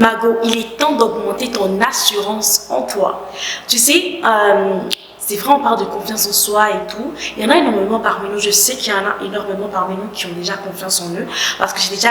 Margot, il est temps d'augmenter ton assurance en toi. Tu sais, c'est vrai, on parle de confiance en soi et tout. Il y en a énormément parmi nous. Je sais qu'il y en a énormément parmi nous qui ont déjà confiance en eux. Parce que j'ai déjà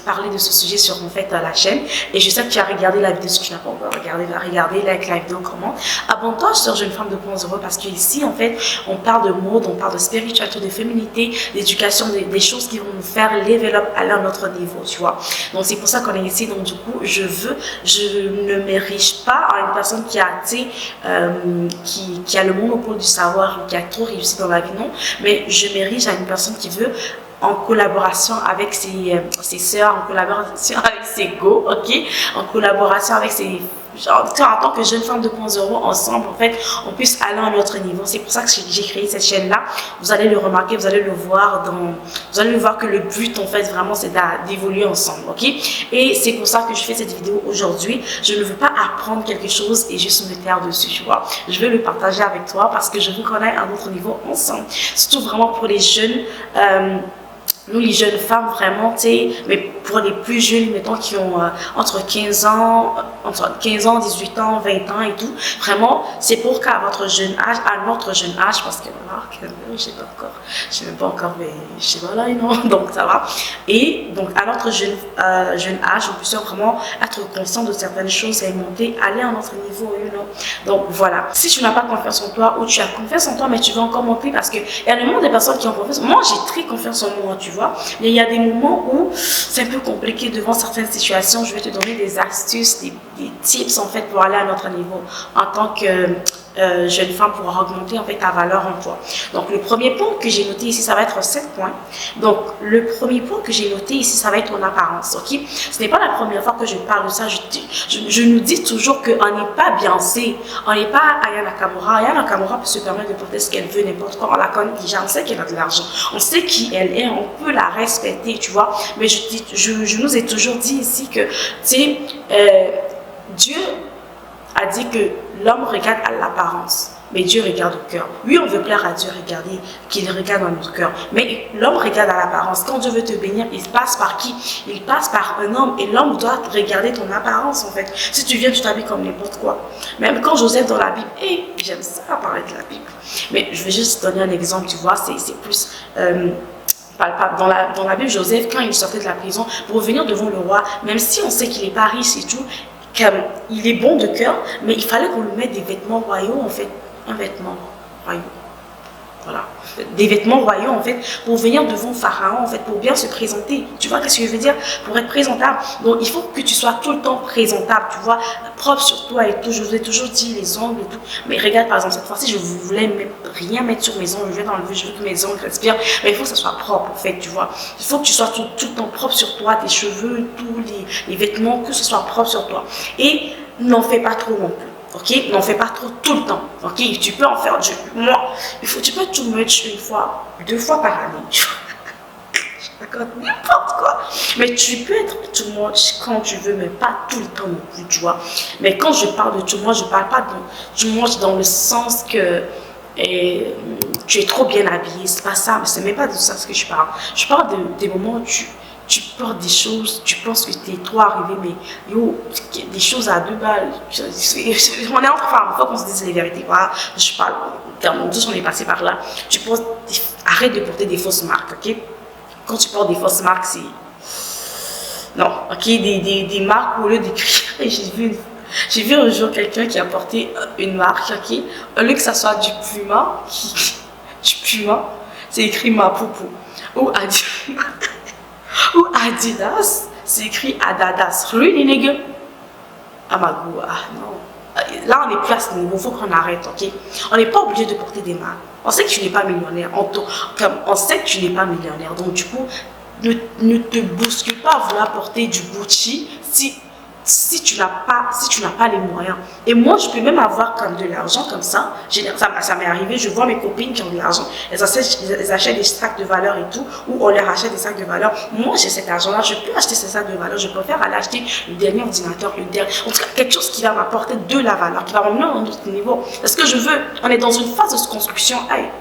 parlé de ce sujet sur en fait, la chaîne. Et je sais que tu as regardé la vidéo. Si tu n'as pas encore regardé, va regarder, like la vidéo, comment. Abonne-toi sur Jeune Femme 2.0 parce qu'ici, en fait, on parle de mode, on parle de spiritualité, de féminité, d'éducation, des choses qui vont nous faire level up, aller à notre niveau, tu vois. Donc, c'est pour ça qu'on est ici. Donc, du coup, je ne m'érige pas à une personne qui a, tu sais, qui a le monopole du savoir, qui a trop réussi dans la vie, non. Mais je m'érige à une personne qui veut, en collaboration avec ses sœurs, en collaboration avec ses go, ok, en collaboration avec ses... Genre, en tant que jeune femme 2.0, ensemble, en fait, on puisse aller à un autre niveau. C'est pour ça que j'ai créé cette chaîne-là. Vous allez le remarquer, vous allez le voir vous allez voir que le but, en fait, vraiment, c'est d'évoluer ensemble, ok? Et c'est pour ça que je fais cette vidéo aujourd'hui. Je ne veux pas apprendre quelque chose et juste me taire dessus, tu vois. Je veux le partager avec toi parce que je veux qu'on aille à un autre niveau ensemble. Surtout vraiment pour les jeunes, nous les jeunes femmes vraiment, tu sais, mais pour les plus jeunes, mettons, qui ont entre 15 ans, 18 ans, 20 ans et tout, vraiment, c'est pour qu'à votre jeune âge, à notre jeune âge, parce que voilà, je sais même pas encore, mais je sais pas là, non, donc ça va. Et donc, à notre jeune âge, on puisse vraiment être conscient de certaines choses et monter, aller à notre niveau, you know. Donc voilà, si tu n'as pas confiance en toi ou tu as confiance en toi, mais tu veux encore monter parce qu'il y a le monde des personnes qui ont confiance. Moi, j'ai très confiance en moi, tu vois. Mais il y a des moments où c'est un peu compliqué devant certaines situations. Je vais te donner des astuces, des tips en fait pour aller à notre niveau en tant que jeune femme pour augmenter en fait ta valeur en toi. Donc le premier point que j'ai noté ici, ça va être 7 points. Donc le premier point que j'ai noté ici, ça va être ton apparence, ok? Ce n'est pas la première fois que je parle de ça. Je nous dis toujours qu'on n'est pas Beyoncé, on n'est pas Aya Nakamura. Aya Nakamura peut se permettre de porter ce qu'elle veut n'importe quoi. On la connaît déjà, on sait qu'elle a de l'argent, on sait qui elle est, on peut la respecter, tu vois. Mais je nous ai toujours dit ici que, tu sais, Dieu a dit que l'homme regarde à l'apparence, mais Dieu regarde au cœur. Oui, on veut plaire à Dieu, regarder qu'il regarde dans notre cœur. Mais l'homme regarde à l'apparence. Quand Dieu veut te bénir, il passe par qui? Il passe par un homme. Et l'homme doit regarder ton apparence, en fait. Si tu viens, tu t'habilles comme n'importe quoi. Même quand Joseph dans la Bible, j'aime ça parler de la Bible. Mais je vais juste donner un exemple, tu vois, c'est plus... palpable. Dans la Bible, Joseph, quand il sortait de la prison, pour revenir devant le roi, même si on sait qu'il n'est pas riche et tout, il est bon de cœur, mais il fallait qu'on lui mette des vêtements royaux, en fait, un vêtement royaux. Voilà, des vêtements royaux en fait, pour venir devant Pharaon en fait, pour bien se présenter. Tu vois qu'est-ce que je veux dire? Pour être présentable. Donc il faut que tu sois tout le temps présentable, tu vois, propre sur toi et tout. Je vous ai toujours dit les ongles et tout. Mais regarde par exemple, cette fois-ci, je voulais rien mettre sur mes ongles, je vais enlever, je veux que mes ongles respirent. Mais il faut que ça soit propre en fait, tu vois. Il faut que tu sois tout le temps propre sur toi, tes cheveux, tous les vêtements, que ce soit propre sur toi. Et n'en fais pas trop non plus. Ok, n'en fais pas trop tout le temps. Ok, tu peux en faire tu peux tout mettre une fois, 2 fois par année. Je raconte n'importe quoi. Mais tu peux être too much quand tu veux, mais pas tout le temps non plus, tu vois. Mais quand je parle de too much, je parle pas de too much dans le sens que tu es trop bien habillé. C'est pas ça, mais c'est même pas de ça ce que je parle. Je parle des moments où tu portes des choses, tu penses que tu es trop arrivé, mais yo, des choses à 2 balles. On est entre femmes, il faut qu'on se dise les vérités. Voilà, je parle, tous on est passé par là. Arrête de porter des fausses marques, ok? Quand tu portes des fausses marques, c'est. Non, ok? Des marques au lieu d'écrire. J'ai vu un jour quelqu'un qui a porté une marque, ok? Au lieu que ça soit du Puma, c'est écrit Mapoupou. Ou Adidas, c'est écrit Adadas. Really, nigga? Amago, non. Là, on est plus à ce niveau, il faut qu'on arrête, ok? On n'est pas obligé de porter des marques. On sait que tu n'es pas millionnaire. On sait que tu n'es pas millionnaire. Donc, du coup, ne te bouscule pas à vouloir porter du Gucci si tu n'as pas les moyens. Et moi, je peux même avoir comme de l'argent comme ça. Ça m'est arrivé, je vois mes copines qui ont de l'argent, elles achètent des sacs de valeur et tout, ou on leur achète des sacs de valeur. Moi, j'ai cet argent-là, je peux acheter ces sacs de valeur, je préfère aller acheter le dernier ordinateur, en tout cas, quelque chose qui va m'apporter de la valeur, qui va m'emmener à un autre niveau. Parce que je veux, on est dans une phase de construction. Hey,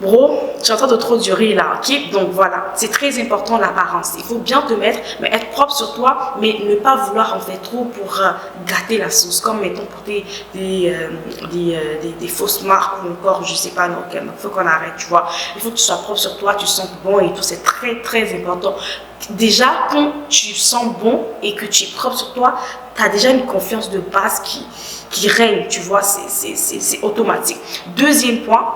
Bro, je suis en train de trop durer là, ok? Donc voilà, c'est très important l'apparence. Il faut bien te mettre, mais être propre sur toi, mais ne pas vouloir en faire trop pour gâter la sauce. Comme mettons pour des fausses marques ou encore, je sais pas, donc il faut qu'on arrête, tu vois. Il faut que tu sois propre sur toi, tu sens bon et tout, c'est très très important. Déjà, quand tu sens bon et que tu es propre sur toi, tu as déjà une confiance de base qui règne, tu vois, c'est automatique. Deuxième point,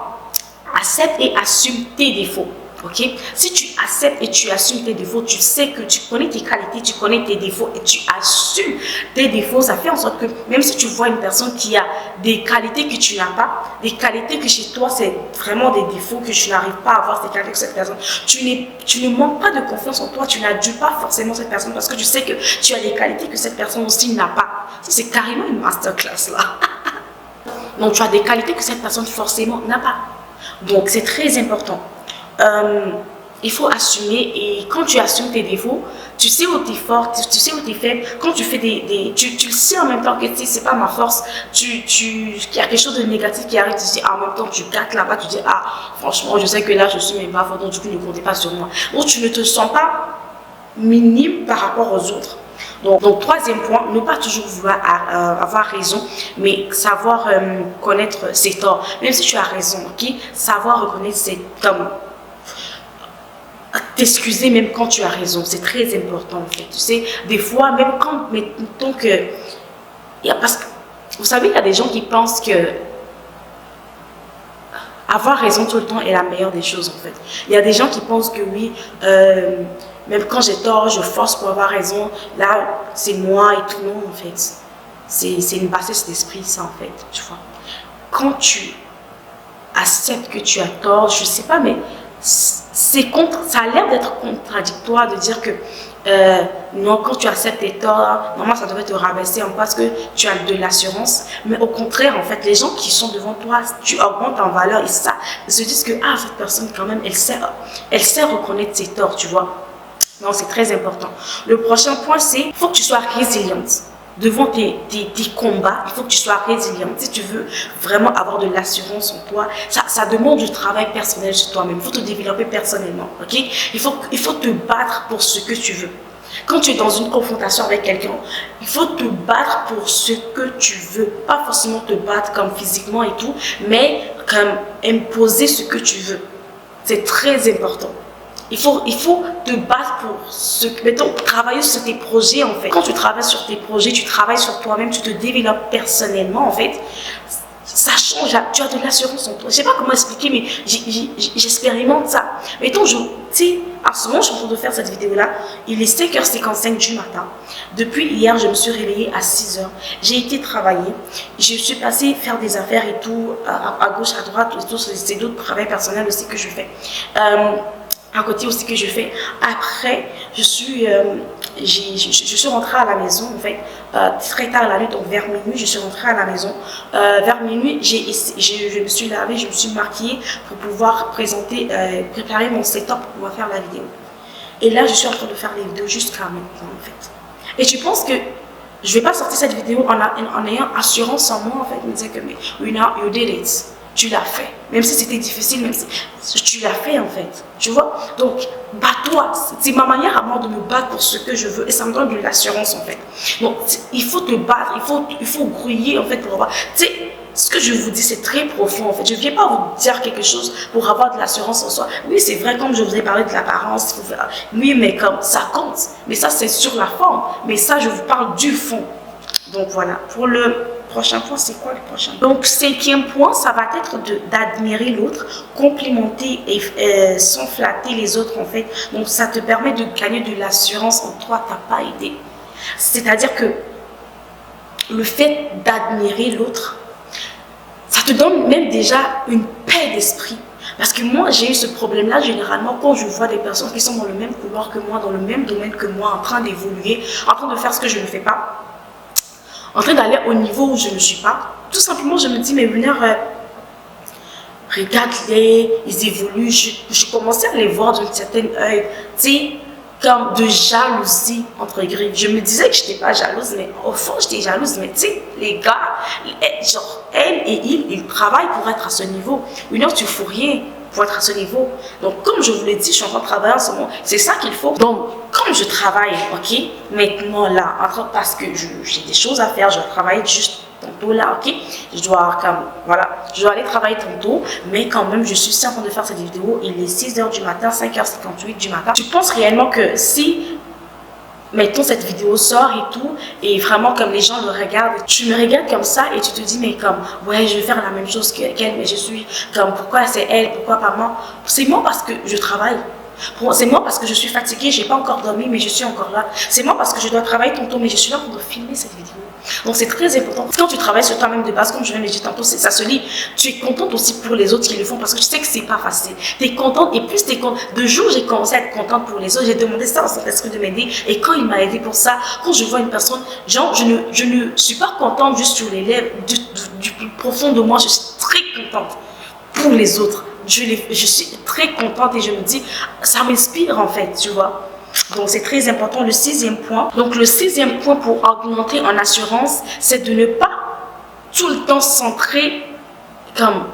accepte et assume tes défauts. Ok? Si tu acceptes et tu assumes tes défauts, tu sais que tu connais tes qualités, tu connais tes défauts et tu assumes tes défauts, ça fait en sorte que même si tu vois une personne qui a des qualités que tu n'as pas, des qualités que chez toi c'est vraiment des défauts que tu n'arrives pas à avoir, ces qualités que cette personne, tu ne manques pas de confiance en toi, tu n'adjuges pas forcément cette personne parce que tu sais que tu as des qualités que cette personne aussi n'a pas. C'est carrément une masterclass là. Donc tu as des qualités que cette personne forcément n'a pas. Donc, c'est très important. Il faut assumer et quand tu assumes tes défauts, tu sais où tu es fort, tu sais où tu es faible. Quand tu fais tu le sais en même temps que c'est pas ma force, il y a quelque chose de négatif qui arrive, tu dis en même temps tu gâtes là-bas, tu dis ah franchement je sais que là je suis même pas fort, donc du coup ne comptez pas sur moi. Donc tu ne te sens pas minime par rapport aux autres. Donc troisième point, ne pas toujours vouloir avoir raison, mais savoir connaître ses torts. Même si tu as raison, ok, savoir reconnaître ses torts. T'excuser même quand tu as raison, c'est très important en fait. Tu sais, des fois, même quand, mettons que, parce que, vous savez, il y a des gens qui pensent que avoir raison tout le temps est la meilleure des choses en fait. Il y a des gens qui pensent que oui, même quand j'ai tort, je force pour avoir raison. Là, c'est moi et tout. Non, en fait. C'est une bassesse d'esprit, ça, en fait. Tu vois. Quand tu acceptes que tu as tort, je sais pas, mais ça a l'air d'être contradictoire de dire que non, quand tu acceptes tes torts, normalement, ça devrait te rabaisser parce que tu as de l'assurance. Mais au contraire, en fait, les gens qui sont devant toi, tu augmentes en valeur et ça, ils se disent que ah, cette personne, quand même, elle sait reconnaître ses torts, tu vois. Non, c'est très important. Le prochain point, c'est il faut que tu sois résiliente. Devant tes combats, il faut que tu sois résiliente. Si tu veux vraiment avoir de l'assurance en toi, ça demande du travail personnel sur toi-même. Il faut te développer personnellement. Ok? Il faut te battre pour ce que tu veux. Quand tu es dans une confrontation avec quelqu'un, il faut te battre pour ce que tu veux. Pas forcément te battre comme physiquement et tout, mais comme imposer ce que tu veux. C'est très important. Il faut te battre pour mettons, travailler sur tes projets en fait. Quand tu travailles sur tes projets, tu travailles sur toi-même, tu te développes personnellement en fait. Ça change, tu as de l'assurance en toi. Je sais pas comment expliquer, mais j'expérimente ça. Mettons, tu sais, en ce moment, je suis en train de faire cette vidéo-là. Il est 5h55 du matin. Depuis hier, je me suis réveillée à 6h. J'ai été travailler. Je suis passée faire des affaires et tout, à gauche, à droite, et tout. C'est d'autres travaux personnels aussi que je fais. À côté aussi que je fais. Après, je suis rentrée à la maison, en fait, très tard la nuit, donc vers minuit, je suis rentrée à la maison. Vers minuit, je me suis lavée, je me suis maquillée pour pouvoir préparer mon setup pour pouvoir faire la vidéo. Et là, je suis en train de faire les vidéos jusqu'à maintenant, en fait. Et je pense que je ne vais pas sortir cette vidéo en ayant assurance en moi, en fait, me dire que, mais, you did it. Tu l'as fait, même si c'était difficile, même si tu l'as fait en fait, tu vois. Donc, bats-toi, c'est ma manière à moi de me battre pour ce que je veux et ça me donne de l'assurance en fait. Donc, il faut te battre, il faut grouiller en fait pour avoir. Tu sais, ce que je vous dis, c'est très profond en fait. Je ne viens pas vous dire quelque chose pour avoir de l'assurance en soi. Oui, c'est vrai, comme je vous ai parlé de l'apparence, oui, mais comme ça compte. Mais ça, c'est sur la forme. Mais ça, je vous parle du fond. Donc voilà, pour le prochain point, c'est quoi le prochain? Donc, cinquième point, ça va être d'admirer l'autre, complimenter et sans flatter les autres, en fait. Donc, ça te permet de gagner de l'assurance en toi, t'as pas idée. C'est-à-dire que le fait d'admirer l'autre, ça te donne même déjà une paix d'esprit. Parce que moi, j'ai eu ce problème-là, généralement, quand je vois des personnes qui sont dans le même couloir que moi, dans le même domaine que moi, en train d'évoluer, en train de faire ce que je ne fais pas, en train d'aller au niveau où je ne suis pas, tout simplement je me dis, mais Winner, regarde-les, ils évoluent, je commençais à les voir d'un certain œil, tu sais, comme de jalousie, entre griffes. Je me disais que je n'étais pas jalouse, mais au fond, j'étais jalouse, mais tu sais, les gars, genre, elle et ils travaillent pour être à ce niveau. Winner, tu ne fous rien. pour être à ce niveau. Donc, comme je vous l'ai dit, je suis en train de travailler en ce moment. C'est ça qu'il faut. Donc, comme je travaille, ok, maintenant là, parce que j'ai des choses à faire, je travaille juste tantôt là, ok, je dois aller travailler tantôt, mais quand même, je suis en train de faire cette vidéo, il est 6h du matin, 5h58 du matin. Tu penses réellement que si mettons cette vidéo sort et tout, et vraiment comme les gens le regardent, tu me regardes comme ça et tu te dis mais comme ouais je vais faire la même chose qu'elle, mais je suis comme pourquoi c'est elle, pourquoi pas moi? C'est moi parce que je travaille. C'est moi parce que je suis fatiguée, j'ai pas encore dormi mais je suis encore là. C'est moi parce que je dois travailler tantôt mais je suis là pour filmer cette vidéo. Donc c'est très important. Quand tu travailles sur toi-même de base, comme je viens de le dire tantôt, ça se lit. Tu es contente aussi pour les autres qui le font parce que tu sais que c'est pas facile. Tu es contente et plus tu es contente. De jour, j'ai commencé à être contente pour les autres. J'ai demandé ça au Saint-Esprit de m'aider et quand il m'a aidé pour ça, quand je vois une personne, genre je ne suis pas contente juste sur les lèvres, du plus profond de moi, je suis très contente pour les autres. Je suis très contente et je me dis, ça m'inspire en fait, tu vois. Donc c'est très important. Le 6e point. Donc le 6e point pour augmenter en assurance, c'est de ne pas tout le temps centrer comme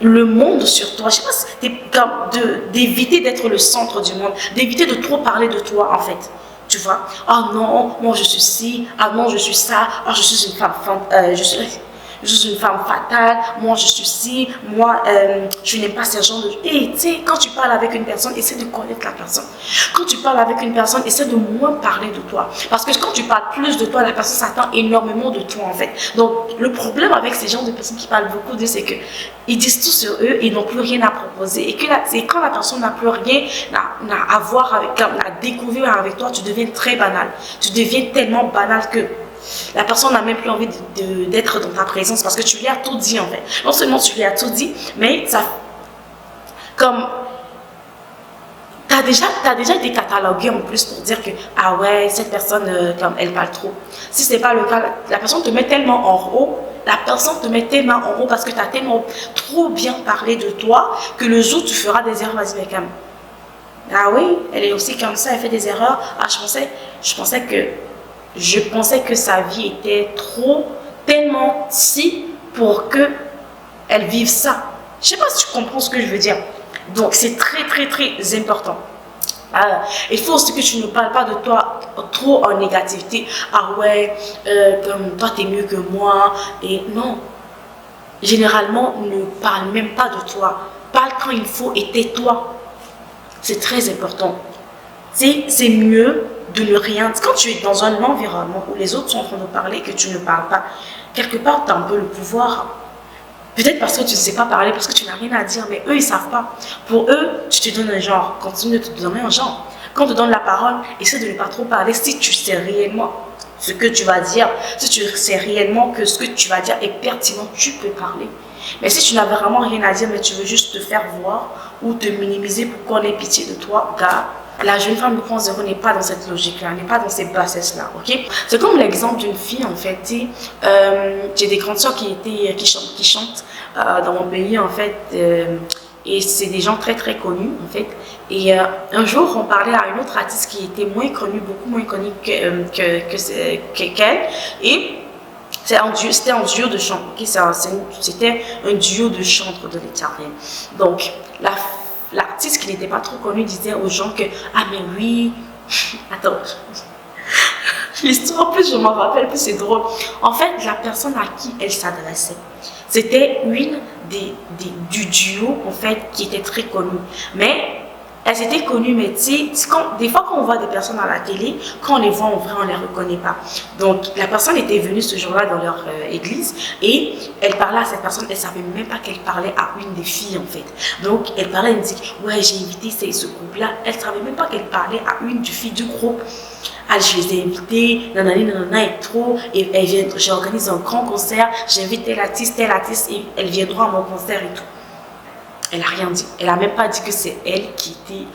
le monde sur toi. Je sais pas, d'éviter d'être le centre du monde, d'éviter de trop parler de toi en fait. Tu vois, oh non, moi je suis ci, ah non je suis ça, oh je suis une femme, je suis une femme fatale, moi je suis ci, moi je n'aime pas ce genre de... Et tu sais, quand tu parles avec une personne, essaie de connaître la personne. Quand tu parles avec une personne, essaie de moins parler de toi. Parce que quand tu parles plus de toi, la personne s'attend énormément de toi en fait. Donc le problème avec ces genres de personnes qui parlent beaucoup d'eux, c'est que ils disent tout sur eux, ils n'ont plus rien à proposer. Et quand la personne n'a plus rien à voir avec, à découvrir avec toi, tu deviens très banal. Tu deviens tellement banal que la personne n'a même plus envie d'être dans ta présence parce que tu lui as tout dit en fait. Non seulement tu lui as tout dit, mais ça, comme t'as déjà été catalogué en plus pour dire que ah ouais cette personne comme elle parle trop. Si c'est pas le cas, la personne te met tellement en haut. La personne te met tellement en haut parce que tu as tellement trop bien parlé de toi que le jour où tu feras des erreurs, vas-y mais comme ah oui, elle est aussi comme ça, elle fait des erreurs. Ah je pensais que sa vie était tellement si pour que elle vive ça. Je sais pas si tu comprends ce que je veux dire. Donc c'est très très très important. Il faut aussi que tu ne parles pas de toi trop en négativité. Ah ouais, comme toi t'es mieux que moi. Et non, généralement ne parle même pas de toi. Parle quand il faut et tais-toi. C'est très important. C'est mieux de ne rien dire. Quand tu es dans un environnement où les autres sont en train de parler, que tu ne parles pas, quelque part tu as un peu le pouvoir. Peut-être parce que tu ne sais pas parler, parce que tu n'as rien à dire, mais eux ils ne savent pas. Pour eux, tu te donnes un genre, continue de te donner un genre. Quand on te donne la parole, essaie de ne pas trop parler si tu sais réellement ce que tu vas dire, si tu sais réellement que ce que tu vas dire est pertinent, tu peux parler. Mais si tu n'as vraiment rien à dire, mais tu veux juste te faire voir ou te minimiser pour qu'on ait pitié de toi, gars, la jeune femme 2.0 n'est pas dans cette logique-là, n'est pas dans ces bassesses-là, ok? C'est comme l'exemple d'une fille, en fait, j'ai des grandes soeurs qui chantent dans mon pays, en fait, et c'est des gens très très connus, en fait. Et un jour, on parlait à une autre artiste qui était moins connue, beaucoup moins connue qu'elle, et c'était un duo de chant, okay? C'était un duo de chantres de l'Éternel. Donc, l'artiste qui n'était pas trop connu disait aux gens que ah mais oui, attends, l'histoire plus je m'en rappelle plus c'est drôle. En fait la personne à qui elle s'adressait, c'était une du duo en fait qui était très connue, mais elles étaient connues, mais tu sais, des fois quand on voit des personnes à la télé, quand on les voit en vrai, on ne les reconnaît pas. Donc la personne était venue ce jour-là dans leur église et elle parlait à cette personne, elle ne savait même pas qu'elle parlait à une des filles en fait. Donc elle parlait, elle me dit, ouais j'ai invité ce groupe-là, elle ne savait même pas qu'elle parlait à une des filles du groupe. Ah, je les ai invitées, nanana et trop, et j'organise un grand concert, j'invite tel artiste, et elles viendront à mon concert et tout. Elle n'a rien dit. Elle n'a même pas dit que c'est elle qui était...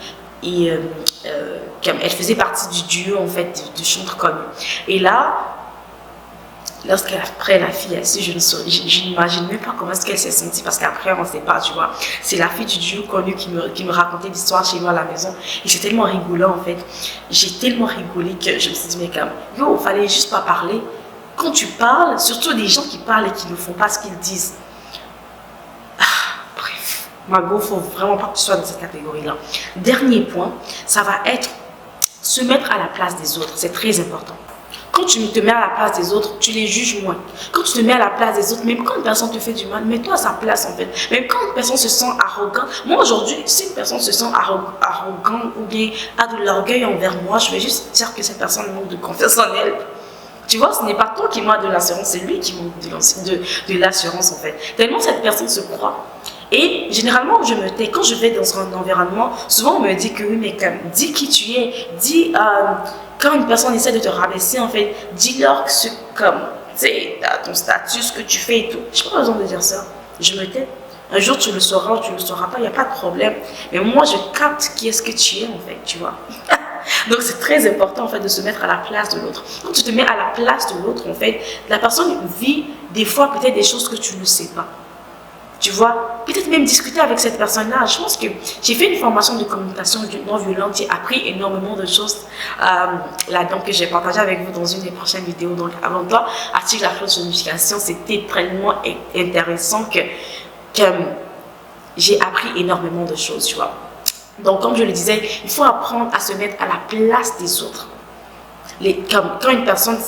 elle faisait partie du duo, en fait, de chantres connus. Et là, lorsqu'après la fille est assise, je n'imagine même pas comment est-ce qu'elle s'est sentie, parce qu'après, on ne sait pas, tu vois. C'est la fille du duo connu qui me racontait l'histoire chez nous à la maison. Et c'est tellement rigolant, en fait. J'ai tellement rigolé que je me suis dit, mais comme, yo, il fallait juste pas parler. Quand tu parles, surtout des gens qui parlent et qui ne font pas ce qu'ils disent. Margot, il ne faut vraiment pas que tu sois dans cette catégorie-là. Dernier point, ça va être se mettre à la place des autres. C'est très important. Quand tu te mets à la place des autres, tu les juges moins. Quand tu te mets à la place des autres, même quand une personne te fait du mal, mets-toi à sa place en fait. Même quand une personne se sent arrogante. Moi aujourd'hui, si une personne se sent arrogante ou bien a de l'orgueil envers moi, je vais juste dire que cette personne manque de confiance en elle. Tu vois, ce n'est pas toi qui manque de l'assurance, c'est lui qui manque de l'assurance en fait. Tellement cette personne se croit. Et généralement, je me tais. Quand je vais dans un environnement, souvent on me dit que oui, mais dis qui tu es. Dis, quand une personne essaie de te rabaisser, en fait, dis-leur que c'est comme, tu sais, ton statut, ce que tu fais et tout. Je n'ai pas besoin de dire ça. Je me tais. Un jour, tu le sauras ou tu ne le sauras pas, il n'y a pas de problème. Mais moi, je capte qui est-ce que tu es, en fait, tu vois. Donc, c'est très important, en fait, de se mettre à la place de l'autre. Quand tu te mets à la place de l'autre, en fait, la personne vit des fois peut-être des choses que tu ne sais pas. Tu vois, peut-être même discuter avec cette personne-là. Je pense que j'ai fait une formation de communication non violente. J'ai appris énormément de choses là-dedans que j'ai partagé avec vous dans une des prochaines vidéos. Donc, avant toi, active la cloche de notification. C'était tellement intéressant que j'ai appris énormément de choses, tu vois. Donc, comme je le disais, il faut apprendre à se mettre à la place des autres. Quand une personne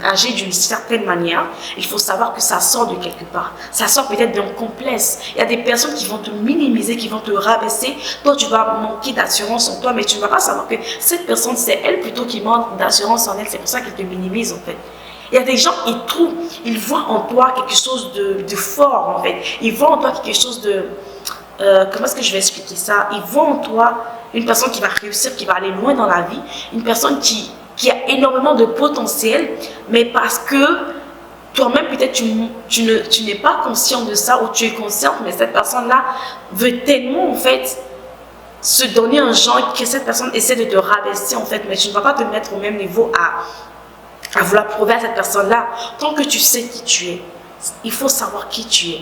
agit d'une certaine manière, il faut savoir que ça sort de quelque part. Ça sort peut-être d'un complexe. Il y a des personnes qui vont te minimiser, qui vont te rabaisser. Toi, tu vas manquer d'assurance en toi, mais tu ne vas pas savoir que cette personne, c'est elle plutôt qui manque d'assurance en elle. C'est pour ça qu'elle te minimise en fait. Il y a des gens, ils voient en toi quelque chose de fort en fait. Ils voient en toi quelque chose de... comment est-ce que je vais expliquer ça? Ils voient en toi une personne qui va réussir, qui va aller loin dans la vie. Une personne qui a énormément de potentiel, mais parce que toi-même, peut-être, tu n'es pas conscient de ça, ou tu es consciente, mais cette personne-là veut tellement, en fait, se donner un genre que cette personne essaie de te rabaisser, en fait, mais tu ne vas pas te mettre au même niveau à vouloir prouver à cette personne-là. Tant que tu sais qui tu es, il faut savoir qui tu es.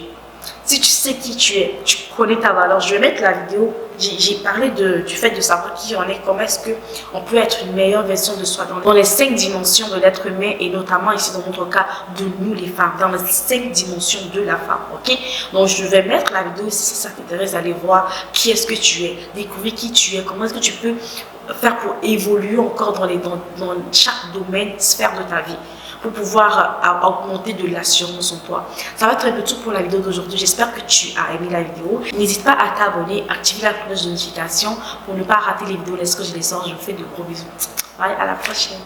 Si tu sais qui tu es, tu connais ta valeur. Je vais mettre la vidéo. J'ai parlé du fait de savoir qui on est, comment est-ce qu'on peut être une meilleure version de soi dans les 5 dimensions de l'être humain et notamment ici dans notre cas de nous les femmes, dans les 5 dimensions de la femme, ok? Donc je vais mettre la vidéo ici si ça t'intéresse d'aller voir qui est-ce que tu es, découvrir qui tu es, comment est-ce que tu peux faire pour évoluer encore dans chaque domaine, sphère de ta vie, pour pouvoir augmenter de l'assurance en toi. Ça va être un peu tout pour la vidéo d'aujourd'hui. J'espère que tu as aimé la vidéo. N'hésite pas à t'abonner, activer la cloche de notification pour ne pas rater les vidéos lorsque je les sors. Je vous fais de gros bisous. Bye, à la prochaine.